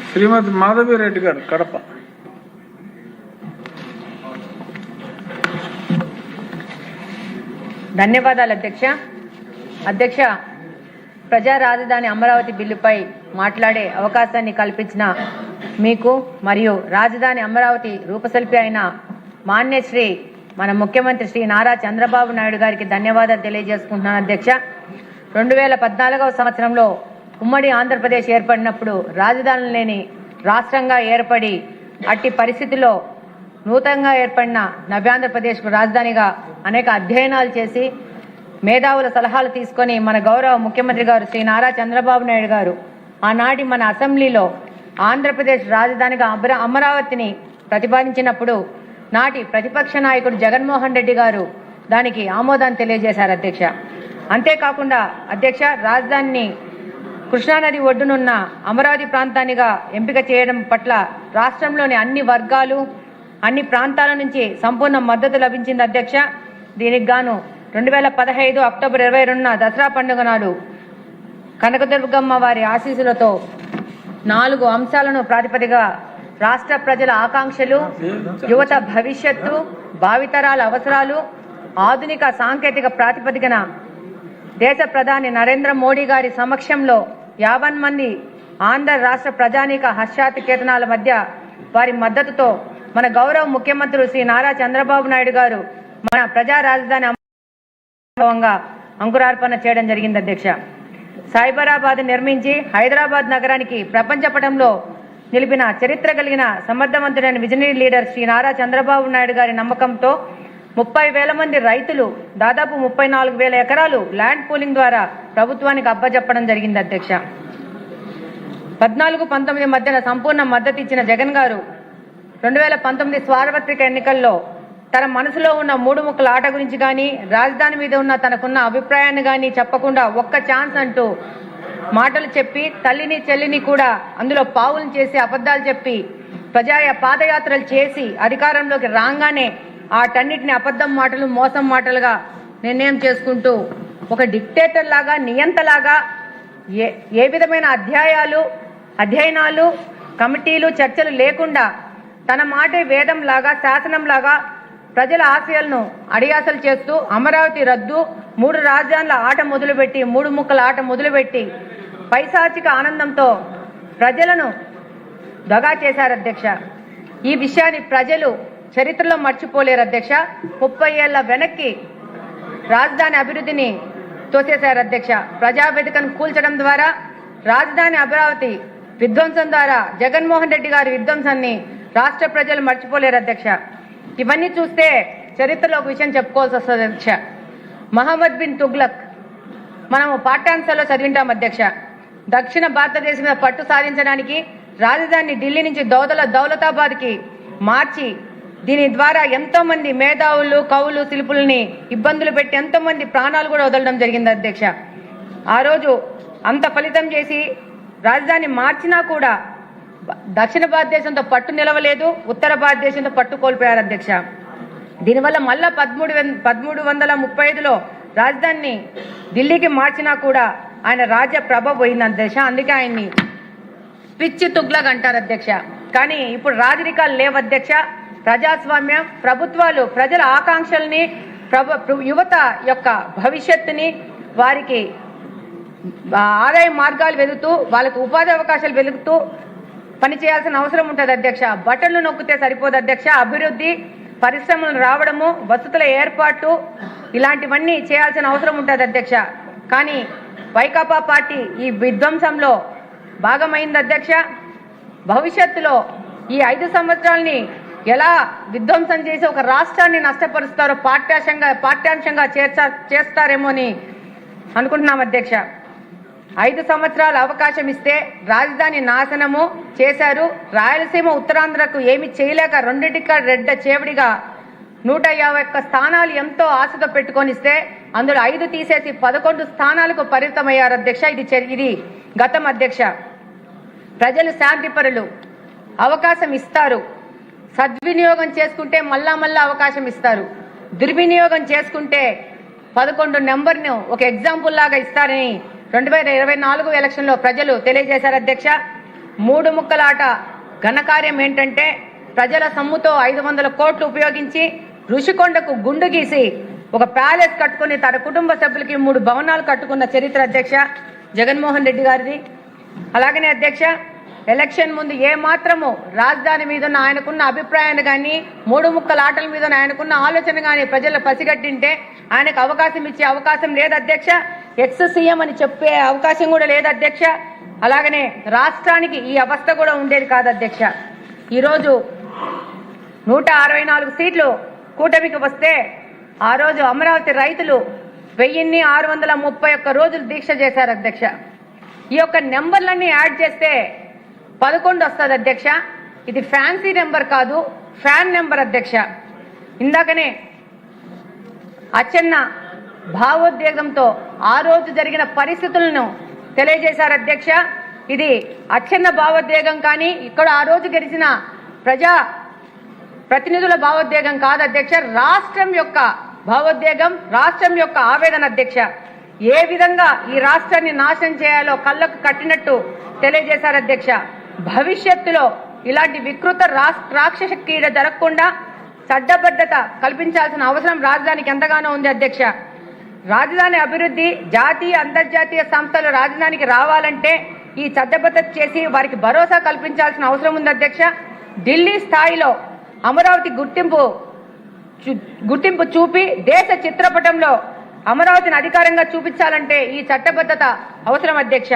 శ్రీమతి మాధవిరెడ్డి గారు కడప. ధన్యవాదాలు అధ్యక్ష. అధ్యక్ష, ప్రజా రాజధాని అమరావతి బిల్లుపై మాట్లాడే అవకాశాన్ని కల్పించిన మీకు మరియు రాజధాని అమరావతి రూపశిల్పి అయిన మాన్యశ్రీ మన ముఖ్యమంత్రి శ్రీ నారా చంద్రబాబు నాయుడు గారికి ధన్యవాదాలు తెలియజేసుకుంటున్నాను అధ్యక్ష. 2014వ సంవత్సరంలో ఉమ్మడి ఆంధ్రప్రదేశ్ ఏర్పడినప్పుడు రాజధాని లేని రాష్ట్రంగా ఏర్పడి అట్టి పరిస్థితిలో నూతనంగా ఏర్పడిన నవ్యాంధ్రప్రదేశ్కు రాజధానిగా అనేక అధ్యయనాలు చేసి మేధావుల సలహాలు తీసుకొని మన గౌరవ ముఖ్యమంత్రి గారు శ్రీ నారా చంద్రబాబు నాయుడు గారు ఆనాటి మన అసెంబ్లీలో ఆంధ్రప్రదేశ్ రాజధానిగా అమరావతిని ప్రతిపాదించినప్పుడు నాటి ప్రతిపక్ష నాయకుడు జగన్మోహన్ రెడ్డి గారు దానికి ఆమోదాన్ని తెలియజేశారు అధ్యక్ష. అంతేకాకుండా అధ్యక్ష, రాజధానిని కృష్ణానది ఒడ్డునున్న అమరావతి ప్రాంతానిగా ఎంపిక చేయడం పట్ల రాష్ట్రంలోని అన్ని వర్గాలు అన్ని ప్రాంతాల నుంచి సంపూర్ణ మద్దతు లభించింది అధ్యక్ష. దీనికి గాను 2015 అక్టోబర్ 22న దసరా పండుగ నాడు కనకదుర్గమ్మ వారి ఆశీస్సులతో 4 అంశాలను ప్రాతిపదికగా రాష్ట్ర ప్రజల ఆకాంక్షలు, యువత భవిష్యత్తు, భావితరాల అవసరాలు, ఆధునిక సాంకేతిక ప్రాతిపదికన దేశ ప్రధాని నరేంద్ర మోడీ గారి సమక్షంలో 50 మంది ఆంధ్ర రాష్ట్ర ప్రజానీక హర్షాతికేతనాల మధ్య వారి మద్దతుతో మన గౌరవ ముఖ్యమంత్రులు శ్రీ నారా చంద్రబాబు నాయుడు గారు మన ప్రజా రాజధాని అంకురార్పణ చేయడం జరిగింది అధ్యక్ష. సైబరాబాద్ నిర్మించి హైదరాబాద్ నగరానికి ప్రపంచ పటంలో నిలిపిన చరిత్ర కలిగిన సమర్థవంతుడైన విజనరీ లీడర్ శ్రీ నారా చంద్రబాబు నాయుడు గారి నమ్మకంతో 30,000 మంది రైతులు దాదాపు 34,000 ఎకరాలు ల్యాండ్ పూలింగ్ ద్వారా ప్రభుత్వానికి అప్పజెప్పడం జరిగింది అధ్యక్ష. 14-19 మధ్యన సంపూర్ణ మద్దతు ఇచ్చిన జగన్ గారు 2019 సార్వత్రిక ఎన్నికల్లో తన మనసులో ఉన్న 3 ముక్కల ఆట గురించి కానీ రాజధాని మీద ఉన్న తనకున్న అభిప్రాయాన్ని కానీ చెప్పకుండా ఒక్క ఛాన్స్ అంటూ మాటలు చెప్పి తల్లిని చెల్లిని కూడా అందులో పావులను చేసి అబద్ధాలు చెప్పి పాదయాత్రలు చేసి అధికారంలోకి రాగానే వాటన్నిటిని అబద్ధం మాటలు మోసం మాటలుగా నిర్ణయం చేసుకుంటూ ఒక డిక్టేటర్ లాగా నియంతలాగా ఏ విధమైన అధ్యయనాలు కమిటీలు చర్చలు లేకుండా తన మాటే వేదం లాగా శాసనం లాగా ప్రజల ఆశయాలను అడియాసలు చేస్తూ అమరావతి రద్దు 3 రాజధానుల ఆట మొదలుపెట్టి 3 ముక్కల ఆట మొదలుపెట్టి పైశాచిక ఆనందంతో ప్రజలను దగా చేశారు అధ్యక్ష. ఈ విషయాన్ని ప్రజలు చరిత్రలో మర్చిపోలేరు అధ్యక్ష. 30 ఏళ్ల వెనక్కి రాజధాని అభివృద్ధిని తోసేశారు అధ్యక్ష. ప్రజావేదికను కూల్చడం ద్వారా రాజధాని అమరావతి విధ్వంసం ద్వారా జగన్మోహన్ రెడ్డి గారి విధ్వంసాన్ని రాష్ట్ర ప్రజలు మర్చిపోలేరు అధ్యక్ష. ఇవన్నీ చూస్తే చరిత్రలో ఒక విషయం చెప్పుకోవాల్సి వస్తుంది అధ్యక్ష. మహమ్మద్ బిన్ తుగ్లక్ మనము పాఠ్యాంశాల్లో చదివింటాం అధ్యక్ష. దక్షిణ భారతదేశం మీద పట్టు సాధించడానికి రాజధాని ఢిల్లీ నుంచి దౌలతాబాద్కి మార్చి దీని ద్వారా ఎంతో మంది మేధావులు కవులు శిల్పుల్ని ఇబ్బందులు పెట్టి ఎంతో మంది ప్రాణాలు కూడా వదలడం జరిగింది అధ్యక్ష. ఆ రోజు అంత ఫలితం చేసి రాజధాని మార్చినా కూడా దక్షిణ భారతదేశంతో పట్టు నిలవలేదు, ఉత్తర భారతదేశంతో పట్టు కోల్పోయారు అధ్యక్ష. దీనివల్ల మళ్ళా 1335లో రాజధానిని ఢిల్లీకి మార్చినా కూడా ఆయన రాజ్య ప్రభ పోయింది అధ్యక్ష. అందుకే ఆయన్ని పిచ్చి తుగ్లక్ అంటారు అధ్యక్ష. కానీ ఇప్పుడు రాజరికాలు లేవు అధ్యక్ష. ప్రజాస్వామ్యం, ప్రభుత్వాలు ప్రజల ఆకాంక్షల్ని యువత యొక్క భవిష్యత్తుని వారికి ఆదాయ మార్గాలు వెలుగుతూ వాళ్ళకు ఉపాధి అవకాశాలు వెలుగుతూ పనిచేయాల్సిన అవసరం ఉంటుంది అధ్యక్ష. బటన్లు నొక్కితే సరిపోదు అధ్యక్ష. అభివృద్ధి, పరిశ్రమలు రావడము, వసతుల ఏర్పాటు ఇలాంటివన్నీ చేయాల్సిన అవసరం ఉంటుంది అధ్యక్ష. కానీ వైకాపా పార్టీ ఈ విధ్వంసంలో భాగమైంది అధ్యక్ష. భవిష్యత్తులో ఈ 5 సంవత్సరాలని ఎలా విధ్వంసం చేసి ఒక రాష్ట్రాన్ని నష్టపరుస్తారో పాఠ్యాంశంగా చేస్తారేమో అని అనుకుంటున్నాం అధ్యక్ష. 5 సంవత్సరాల అవకాశం ఇస్తే రాజధాని నాశనము చేశారు. రాయలసీమ ఉత్తరాంధ్రకు ఏమి చేయలేక రెండింటికి రెడ్డ చేవడిగా 151 స్థానాలు ఎంతో ఆశతో పెట్టుకొనిస్తే అందులో 5 తీసేసి 11 స్థానాలకు పరిమితమయ్యారు అధ్యక్ష. ఇది గతం అధ్యక్ష. ప్రజలు శాంతిపరులు, అవకాశం ఇస్తారు. సద్వినియోగం చేసుకుంటే మళ్ళా అవకాశం ఇస్తారు. దుర్వినియోగం చేసుకుంటే 11 నెంబర్ను ఒక ఎగ్జాంపుల్ లాగా ఇస్తారని 2024 ఎలక్షన్లో ప్రజలు తెలియజేశారు అధ్యక్ష. మూడు ముక్కలాట ఘనకార్యం ఏంటంటే ప్రజల సొమ్ముతో 500 కోట్లు ఉపయోగించి ఋషికొండకు గుండు గీసి ఒక ప్యాలెస్ కట్టుకుని తన కుటుంబ సభ్యులకి 3 భవనాలు కట్టుకున్న చరిత్ర అధ్యక్ష జగన్మోహన్ రెడ్డి గారిది. అలాగనే అధ్యక్ష ఎలక్షన్ ముందు ఏ మాత్రము రాజధాని మీద ఆయనకున్న అభిప్రాయాన్ని కానీ మూడు ముక్కల ఆటల మీద ఆయనకున్న ఆలోచన కానీ ప్రజలు పసిగట్టింటే ఆయనకు అవకాశం ఇచ్చే అవకాశం లేదు అధ్యక్ష. ఎక్స్ సీఎం అని చెప్పే అవకాశం కూడా లేదు అధ్యక్ష. అలాగనే రాష్ట్రానికి ఈ అవస్థ కూడా ఉండేది కాదు అధ్యక్ష. ఈరోజు 164 సీట్లు కూటమికి వస్తే ఆ రోజు అమరావతి రైతులు 1631 రోజులు దీక్ష చేశారు అధ్యక్ష. ఈ యొక్క నెంబర్లన్నీ యాడ్ చేస్తే 11 వస్తుంది అధ్యక్ష. ఇది ఫ్యాన్సీ నెంబర్ కాదు, ఫ్యాన్ నెంబర్ అధ్యక్ష. ఇందాకనే అచ్చెన్న భావోద్వేగంతో ఆ రోజు జరిగిన పరిస్థితులను తెలియజేశారు అధ్యక్ష. ఇది అచ్చెన్న భావోద్వేగం కానీ ఇక్కడ ఆ రోజు గెలిచిన ప్రజా ప్రతినిధుల భావోద్వేగం కాదు అధ్యక్ష. రాష్ట్రం యొక్క భావోద్వేగం, రాష్ట్రం యొక్క ఆవేదన అధ్యక్ష. ఏ విధంగా ఈ రాష్ట్రాన్ని నాశనం చేయాలో కళ్ళకు కట్టినట్టు తెలియజేశారు అధ్యక్ష. భవిష్యత్తులో ఇలాంటి వికృత రాక్షస క్రీడ జరగకుండా చట్టబద్ధత కల్పించాల్సిన అవసరం రాజధానికి ఎంతగానో ఉంది అధ్యక్ష. రాజధాని అభివృద్ధి జాతీయ అంతర్జాతీయ సంస్థలు రాజధానికి రావాలంటే ఈ చట్టబద్ధత చేసి వారికి భరోసా కల్పించాల్సిన అవసరం ఉంది అధ్యక్ష. ఢిల్లీ స్థాయిలో అమరావతి గుర్తింపు చూపి దేశ చిత్రపటంలో అమరావతిని అధికారంగా చూపించాలంటే ఈ చట్టబద్ధత అవసరం అధ్యక్ష.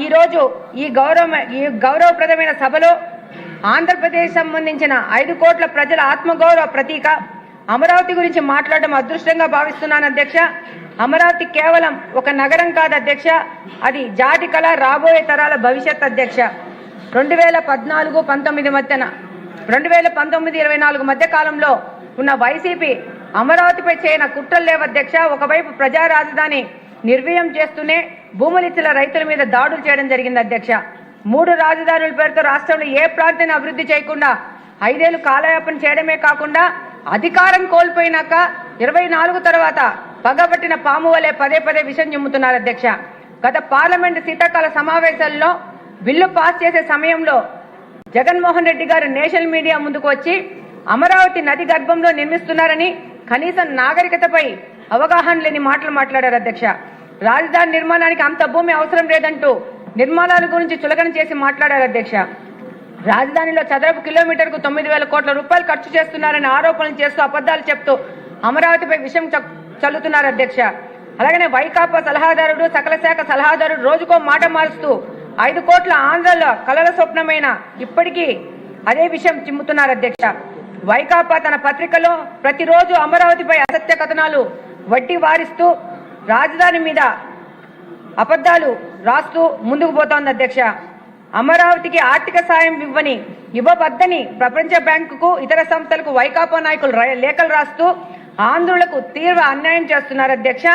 ఈరోజు ఈ గౌరవప్రదమైన సభలో ఆంధ్రప్రదేశ్ సంబంధించిన 5 కోట్ల ప్రజల ఆత్మగౌరవ ప్రతీక అమరావతి గురించి మాట్లాడడం అదృష్టంగా భావిస్తున్నాను అధ్యక్ష. అమరావతి కేవలం ఒక నగరం కాదు అధ్యక్ష, అది జాతి కళ, రాబోయే తరాల భవిష్యత్ అధ్యక్ష. 2014-19 మధ్యన 2019-24 మధ్య కాలంలో ఉన్న వైసీపీ అమరావతిపై చేయన కుట్రలు లేవధ్యక్ష. ఒకవైపు ప్రజా రాజధాని నిర్వీర్యం చేస్తూనే భూములిచ్చిన రైతుల మీద దాడులు చేయడం జరిగింది అధ్యక్ష. 3 రాజధానుల పేరుతో రాష్ట్రంలో ఏ ప్రాంతాన్ని అభివృద్ధి చేయకుండా 5 ఏళ్లు కాలయాపన చేయడమే కాకుండా అధికారం కోల్పోయినాక 24 తర్వాత పగబట్టిన పాము వలె పదే పదే విషం చిమ్ముతున్నారు అధ్యక్ష. గత పార్లమెంటు శీతాకాల సమావేశాల్లో బిల్లు పాస్ చేసే సమయంలో జగన్మోహన్ రెడ్డి గారు నేషనల్ మీడియా ముందుకు వచ్చి అమరావతి నది గర్భంలో నిర్మిస్తున్నారని కనీసం నాగరికతపై అవగాహన లేని మాటలు మాట్లాడారు అధ్యక్ష. రాజధాని నిర్మాణానికి అంత భూమి అవసరం లేదంటూ నిర్మాణాల గురించి చులకన చేసి మాట్లాడారు అధ్యక్ష. రాజధానిలో చదరపు కిలోమీటర్కు 9,000 కోట్ల రూపాయలు ఖర్చు చేస్తున్నారని ఆరోపణలు చేస్తూ అబద్దాలు చెప్తూ అమరావతిపై విషం చల్లుతున్నారు అధ్యక్ష. అలాగనే వైకాపా సలహాదారుడు, సకల శాఖ సలహాదారుడు రోజుకో మాట మారుస్తూ 5 కోట్ల ఆంధ్రాల కలల స్వప్నమైన ఇప్పటికీ అదే విషయం చిమ్ముతున్నారు అధ్యక్ష. వైకాపా తన పత్రికలో ప్రతిరోజు అమరావతిపై అసత్య కథనాలు వడ్డీ వారిస్తూ రాజధాని మీద అబద్దాలు రాస్తూ ముందుకు పోతోంది అధ్యక్ష. అమరావతికి ఆర్థిక సాయం ఇవ్వవద్దని ప్రపంచ బ్యాంకుకు, ఇతర సంస్థలకు వైకాపా నాయకులు లేఖలు రాస్తూ ఆంధ్రులకు తీవ్ర అన్యాయం చేస్తున్నారు అధ్యక్ష.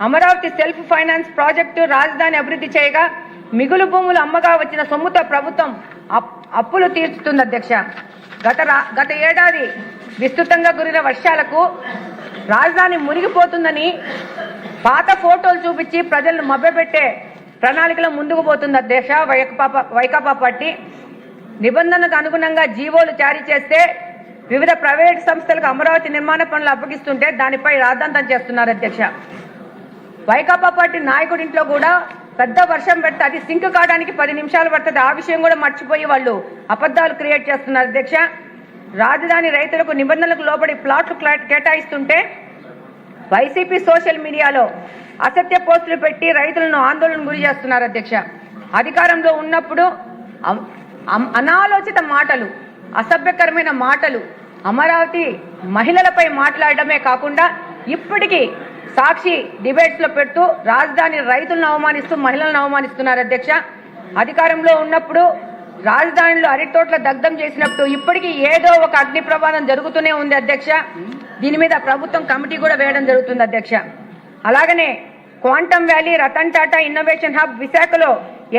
అమరావతి సెల్ఫ్ ఫైనాన్స్ ప్రాజెక్టు రాజధాని అభివృద్ధి చేయగా మిగులు భూములు అమ్మగా వచ్చిన సొమ్ముతో ప్రభుత్వం అప్పులు తీర్చుతుంది అధ్యక్ష. గత ఏడాది విస్తృతంగా కురిన వర్షాలకు రాజధాని మునిగిపోతుందని పాత ఫోటోలు చూపించి ప్రజలను మభ్యపెట్టే ప్రణాళికలో ముందుకు పోతుంది అధ్యక్ష వైకాపా పార్టీ. నిబంధనలకు అనుగుణంగా జీవోలు జారీ చేస్తే వివిధ ప్రైవేట్ సంస్థలకు అమరావతి నిర్మాణ పనులు అప్పగిస్తుంటే దానిపై రాద్ధాంతం చేస్తున్నారు అధ్యక్ష. వైకాపా పార్టీ నాయకుడి ఇంట్లో కూడా పెద్ద వర్షం పెడితే అది సింక్ కావడానికి 10 నిమిషాలు పడుతుంది. ఆ విషయం కూడా మర్చిపోయి వాళ్ళు అబద్దాలు క్రియేట్ చేస్తున్నారు అధ్యక్ష. రాజధాని రైతులకు నిబంధనలకు లోబడి ప్లాట్లు కేటాయిస్తుంటే వైసీపీ సోషల్ మీడియాలో అసత్య పోస్టులు పెట్టి రైతులను ఆందోళన గురి చేస్తున్నారు అధ్యక్ష. అధికారంలో ఉన్నప్పుడు అనాలోచిత మాటలు, అసభ్యకరమైన మాటలు అమరావతి మహిళలపై మాట్లాడడమే కాకుండా ఇప్పటికీ సాక్షి డిబేట్స్ లో పెడుతూ రాజధాని రైతులను అవమానిస్తూ మహిళలను అవమానిస్తున్నారు అధ్యక్ష. అధికారంలో ఉన్నప్పుడు రాజధానిలో అరటితోట్ల దగ్ధం చేసినప్పుడు ఇప్పటికీ ఏదో ఒక అగ్ని ప్రమాదం జరుగుతూనే ఉంది అధ్యక్ష. దీని మీద ప్రభుత్వం కమిటీ కూడా వేయడం జరుగుతుంది అధ్యక్ష. అలాగనే quantum valley, Ratan Tata innovation hub, విశాఖలో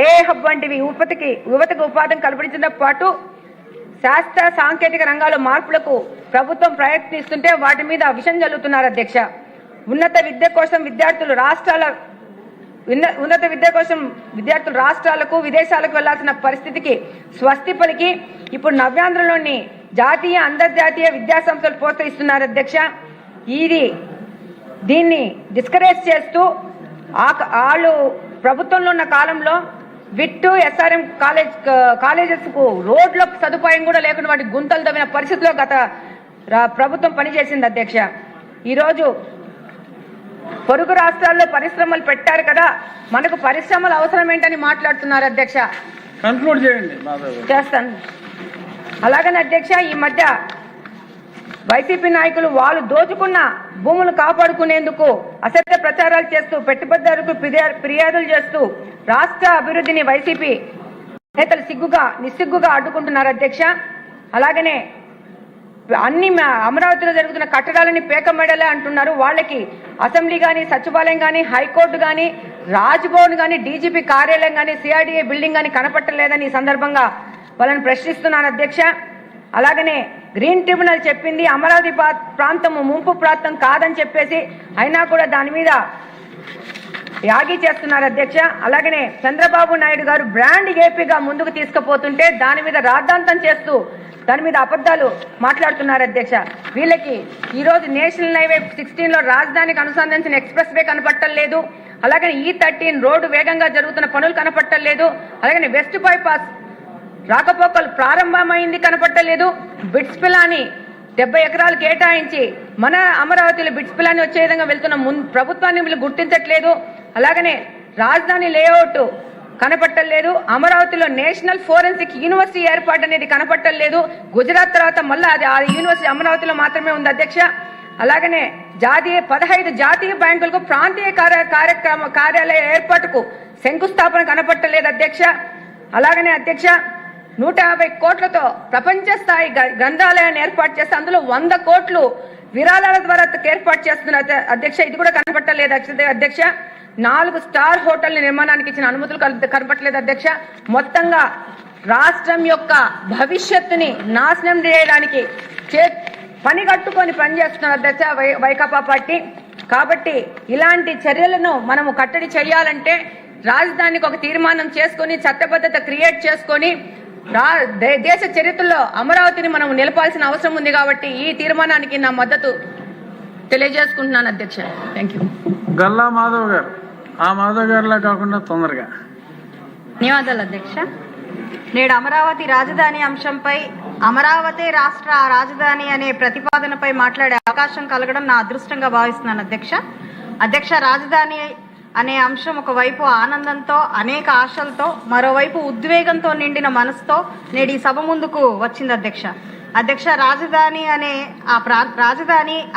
ఏఏ హబ్ వంటివి యువతకు ఉపాధిని కల్పించడంతో పాటు శాస్త్ర సాంకేతిక రంగాల్లో మార్పులకు ప్రభుత్వం ప్రయత్నిస్తుంటే వాటి మీద విషం జల్లుతున్నారు అధ్యక్ష. ఉన్నత విద్య కోసం విద్యార్థులు రాష్ట్రాల ఉన్నత విద్య కోసం విద్యార్థులు రాష్ట్రాలకు విదేశాలకు వెళ్లాల్సిన పరిస్థితికి స్వస్తి పలికి ఇప్పుడు నవ్యాంధ్రలోని జాతీయ అంతర్జాతీయ విద్యా సంస్థలు ప్రోత్సహిస్తున్నారు అధ్యక్ష. దీన్ని డిస్కరేజ్ చేస్తూ వాళ్ళు ప్రభుత్వంలో ఉన్న కాలంలో విట్టు ఎస్ఆర్ఎం కాలేజెస్ కు రోడ్ల సదుపాయం కూడా లేకుండా వాటి గుంతలు తవ్విన పరిస్థితిలో గత ప్రభుత్వం పనిచేసింది అధ్యక్ష. ఈరోజు పొరుగు రాష్ట్రాల్లో పరిశ్రమలు పెట్టారు కదా, మనకు పరిశ్రమలు అవసరం ఏంటని మాట్లాడుతున్నారు అధ్యక్ష. కన్క్లూడ్ చేయండి. చేస్తాను. అలాగనే అధ్యక్ష, ఈ మధ్య వైసీపీ నాయకులు వాళ్ళు దోచుకున్న భూములు కాపాడుకునేందుకు అసత్య ప్రచారాలు చేస్తూ పెట్టుబడిదారులకు ఫిర్యాదులు చేస్తూ రాష్ట్ర అభివృద్ధిని వైసీపీ నేతలు నిస్సిగ్గుగా అడ్డుకుంటున్నారు అధ్యక్ష. అలాగనే అన్ని అమరావతిలో జరుగుతున్న కట్టడాలని పేకమెడలే అంటున్నారు. వాళ్ళకి అసెంబ్లీ గాని, సచివాలయం గాని, హైకోర్టు గాని, రాజ్భవన్ గాని, డీజీపీ కార్యాలయం గాని, సిఆర్డీఏ బిల్డింగ్ గాని కనపట్టలేదని ఈ సందర్భంగా వాళ్ళని ప్రశ్నిస్తున్నాను అధ్యక్ష. అలాగనే గ్రీన్ ట్రిబ్యునల్ చెప్పింది అమరావతి ప్రాంతం ముంపు ప్రాంతం కాదని చెప్పేసి, అయినా కూడా దాని మీద యాగి చేస్తున్నారు అధ్యక్ష. అలాగనే చంద్రబాబు నాయుడు గారు బ్రాండ్ ఏపీగా ముందుకు తీసుకుపోతుంటే దాని మీద రాద్ధాంతం చేస్తూ దాని మీద అబద్ధాలు మాట్లాడుతున్నారు అధ్యక్ష. వీళ్ళకి ఈరోజు నేషనల్ హైవే 16 లో రాజధానికి అనుసంధానించిన ఎక్స్ప్రెస్ వే కనపట్టలేదు. అలాగనే E13 రోడ్డు వేగంగా జరుగుతున్న పనులు కనపట్టలేదు. అలాగనే వెస్ట్ బైపాస్ రాకపోకలు ప్రారంభమైంది కనపట్టలేదు. బిట్స్ పిలాని 70 ఎకరాలు కేటాయించి మన అమరావతిలో బిట్స్ పిలాని వచ్చే విధంగా వెళ్తున్న ప్రభుత్వాన్ని వీళ్ళు గుర్తించట్లేదు. అలాగనే రాజధాని లేఅవుట్ కనపట్టలేదు. అమరావతిలో నేషనల్ ఫోరెన్సిక్ యూనివర్సిటీ ఏర్పాటు అనేది కనపట్టలేదు. గుజరాత్ తర్వాత మళ్ళీ అది ఆ యూనివర్సిటీ అమరావతిలో మాత్రమే ఉంది అధ్యక్ష. అలాగనే 15 జాతీయ బ్యాంకులకు ప్రాంతీయ కార్యాలయ ఏర్పాటుకు శంకుస్థాపన కనపట్టలేదు అధ్యక్ష. అలాగనే అధ్యక్ష 150 కోట్లతో ప్రపంచ స్థాయి గ్రంథాలయాన్ని ఏర్పాటు చేస్తే అందులో 100 కోట్లు విరాళాల ద్వారా ఏర్పాటు చేస్తున్నారు అధ్యక్ష. ఇది కూడా కనపట్టలేదు అధ్యక్ష. 4 స్టార్ హోటల్ నిర్మాణానికి ఇచ్చిన అనుమతులు కనపట్టలేదు అధ్యక్ష. మొత్తంగా రాష్ట్రం యొక్క భవిష్యత్తుని నాశనం చేయడానికి పని కట్టుకొని పనిచేస్తున్నారు అధ్యక్ష వైకాపా పార్టీ. కాబట్టి ఇలాంటి చర్యలను మనము కట్టడి చేయాలంటే రాజధానికి ఒక తీర్మానం చేసుకొని చట్టబద్ధత క్రియేట్ చేసుకొని దేశ చరిత్రలో అమరావతిని మనం నిలపాల్సిన అవసరం ఉంది. కాబట్టి ఈ తీర్మానానికి నా మద్దతు తెలియజేసుకుంటున్నాను అధ్యక్ష. Thank you. గల్లా మాధవ్ గారు, ఆ మాధవ్ గారిలా కాకుండా తొందరగా. ధన్యవాదాలు అధ్యక్ష. నేడు అమరావతి రాజధాని అంశంపై అమరావతి రాష్ట్ర రాజధాని అనే ప్రతిపాదనపై మాట్లాడే అవకాశం కలగడం నా అదృష్టంగా భావిస్తున్నాను అధ్యక్ష. రాజధాని అనే అంశం ఒకవైపు ఆనందంతో అనేక ఆశలతో, మరోవైపు ఉద్వేగంతో నిండిన మనసుతో నేడు ఈ సభ ముందుకు వచ్చింది అధ్యక్ష. రాజధాని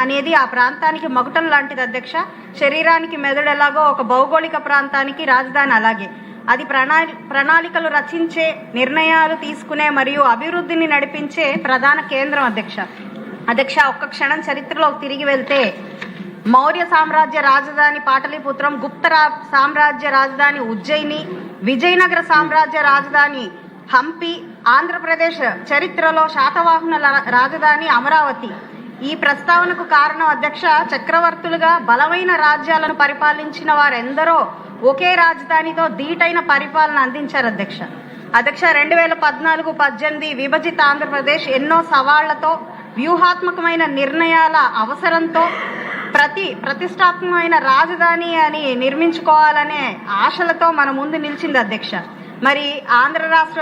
అనేది ఆ ప్రాంతానికి మగుటం లాంటిది అధ్యక్ష. శరీరానికి మెదడు ఎలాగో ఒక భౌగోళిక ప్రాంతానికి రాజధాని అలాగే. అది ప్రణాళికలు రచించే, నిర్ణయాలు తీసుకునే మరియు అభివృద్ధిని నడిపించే ప్రధాన కేంద్రం అధ్యక్ష. ఒక్క క్షణం చరిత్రలోకి తిరిగి వెళ్తే మౌర్య సామ్రాజ్య రాజధాని పాటలీపుత్రం, గుప్త సామ్రాజ్య రాజధాని ఉజ్జయిని, విజయనగర సామ్రాజ్య రాజధాని హంపి, ఆంధ్రప్రదేశ్ చరిత్రలో శాతవాహనుల రాజధాని అమరావతి. ఈ ప్రస్తావనకు కారణం అధ్యక్ష, చక్రవర్తులుగా బలమైన రాజ్యాలను పరిపాలించిన వారెందరో ఒకే రాజధానితో ధీటైన పరిపాలన అందించారు అధ్యక్ష. 2014-18 విభజిత ఆంధ్రప్రదేశ్ ఎన్నో సవాళ్లతో, వ్యూహాత్మకమైన నిర్ణయాల అవసరంతో ప్రతిష్టాత్మకమైన రాజధాని అని నిర్మించుకోవాలనే ఆశలతో మన ముందు నిలిచింది అధ్యక్ష. మరి ఆంధ్ర రాష్ట్ర